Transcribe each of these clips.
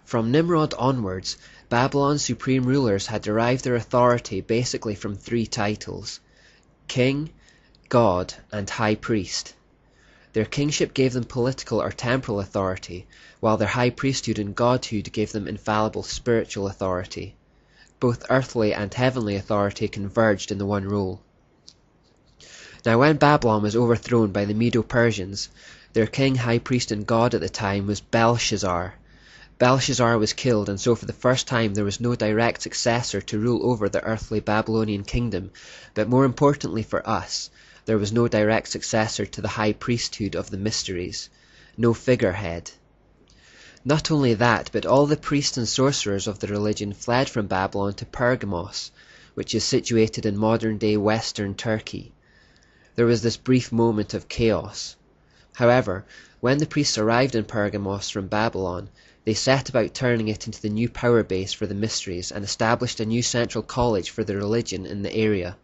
From Nimrod onwards, Babylon's supreme rulers had derived their authority basically from three titles: king, god, and high priest. Their kingship gave them political or temporal authority, while their high priesthood and godhood gave them infallible spiritual authority. Both earthly and heavenly authority converged in the one rule. Now when Babylon was overthrown by the Medo-Persians, their king, high priest, and god at the time was Belshazzar. Belshazzar was killed, and so for the first time there was no direct successor to rule over the earthly Babylonian kingdom, but more importantly for us, there was no direct successor to the high priesthood of the mysteries, no figurehead. Not only that, but all the priests and sorcerers of the religion fled from Babylon to Pergamos, which is situated in modern-day western Turkey. There was this brief moment of chaos. However, when the priests arrived in Pergamos from Babylon, they set about turning it into the new power base for the mysteries and established a new central college for the religion in the area.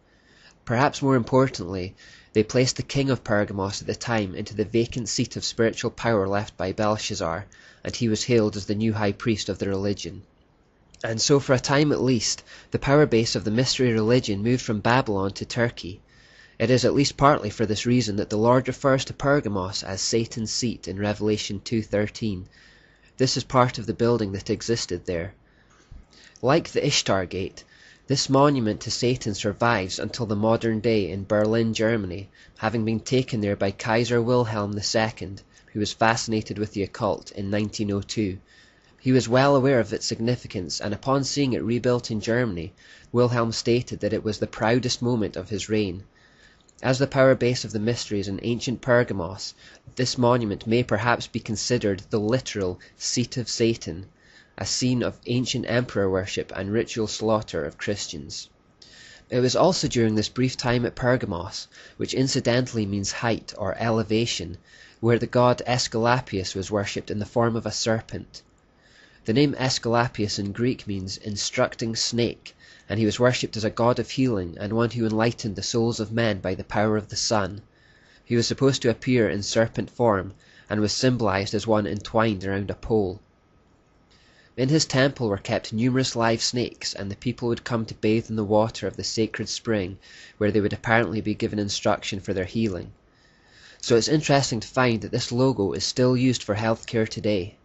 Perhaps more importantly, they placed the king of Pergamos at the time into the vacant seat of spiritual power left by Belshazzar, and he was hailed as the new high priest of the religion. And so for a time at least, the power base of the mystery religion moved from Babylon to Turkey. It is at least partly for this reason that the Lord refers to Pergamos as Satan's seat in Revelation 2:13. This is part of the building that existed there. Like the Ishtar Gate, this monument to Satan survives until the modern day in Berlin, Germany, having been taken there by Kaiser Wilhelm II, who was fascinated with the occult in 1902. He was well aware of its significance, and upon seeing it rebuilt in Germany, Wilhelm stated that it was the proudest moment of his reign. As the power base of the mysteries in ancient Pergamos, this monument may perhaps be considered the literal seat of Satan, a scene of ancient emperor worship and ritual slaughter of Christians. It was also during this brief time at Pergamos, which incidentally means height or elevation, where the god Aesculapius was worshipped in the form of a serpent. The name Aesculapius in Greek means instructing snake, and he was worshipped as a god of healing and one who enlightened the souls of men by the power of the sun. He was supposed to appear in serpent form, and was symbolized as one entwined around a pole. In his temple were kept numerous live snakes, and the people would come to bathe in the water of the sacred spring, where they would apparently be given instruction for their healing. So it's interesting to find that this logo is still used for healthcare today.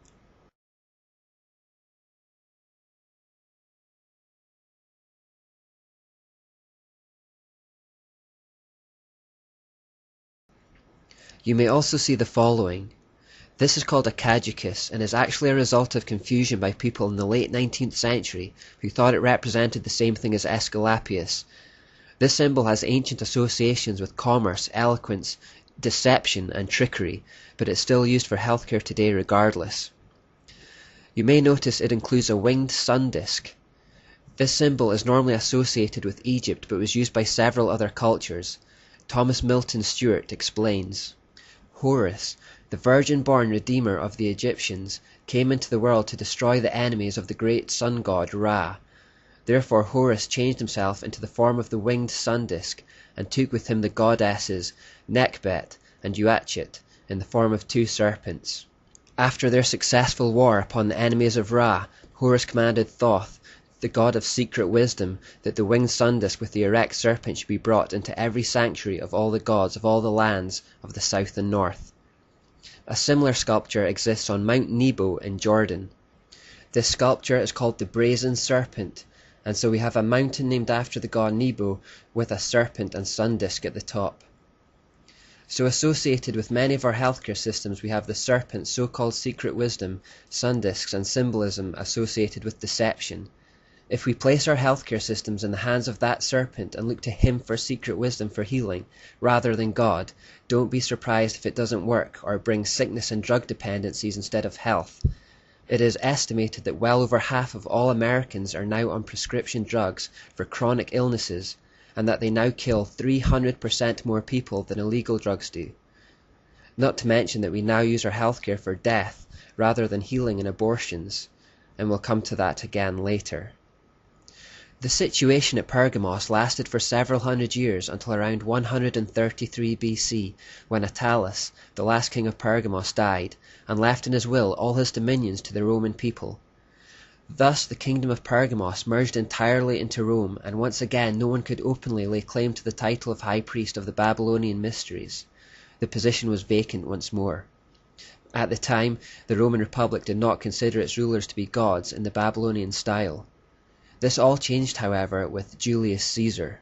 You may also see the following. This is called a caducus and is actually a result of confusion by people in the late 19th century who thought it represented the same thing as Aesculapius. This symbol has ancient associations with commerce, eloquence, deception, and trickery, but it's still used for healthcare today regardless. You may notice it includes a winged sun disk. This symbol is normally associated with Egypt but was used by several other cultures. Thomas Milton Stewart explains. Horus, the virgin-born redeemer of the Egyptians, came into the world to destroy the enemies of the great sun god Ra. Therefore Horus changed himself into the form of the winged sun disk, and took with him the goddesses Nekhbet and Uatchit in the form of two serpents. After their successful war upon the enemies of Ra, Horus commanded Thoth, the god of secret wisdom, that the winged sun disk with the erect serpent should be brought into every sanctuary of all the gods of all the lands of the south and north. A similar sculpture exists on Mount Nebo in Jordan. This sculpture is called the Brazen Serpent, and so we have a mountain named after the god Nebo with a serpent and sun disk at the top. So associated with many of our healthcare systems we have the serpent, so-called secret wisdom, sun disks, and symbolism associated with deception. If we place our healthcare systems in the hands of that serpent and look to him for secret wisdom for healing, rather than God, don't be surprised if it doesn't work or brings sickness and drug dependencies instead of health. It is estimated that well over half of all Americans are now on prescription drugs for chronic illnesses, and that they now kill 300% more people than illegal drugs do. Not to mention that we now use our healthcare for death rather than healing and abortions, and we'll come to that again later. The situation at Pergamos lasted for several hundred years until around 133 BC, when Attalus, the last king of Pergamos, died, and left in his will all his dominions to the Roman people. Thus the kingdom of Pergamos merged entirely into Rome, and once again no one could openly lay claim to the title of High Priest of the Babylonian mysteries. The position was vacant once more. At the time, the Roman Republic did not consider its rulers to be gods in the Babylonian style. This all changed, however, with Julius Caesar.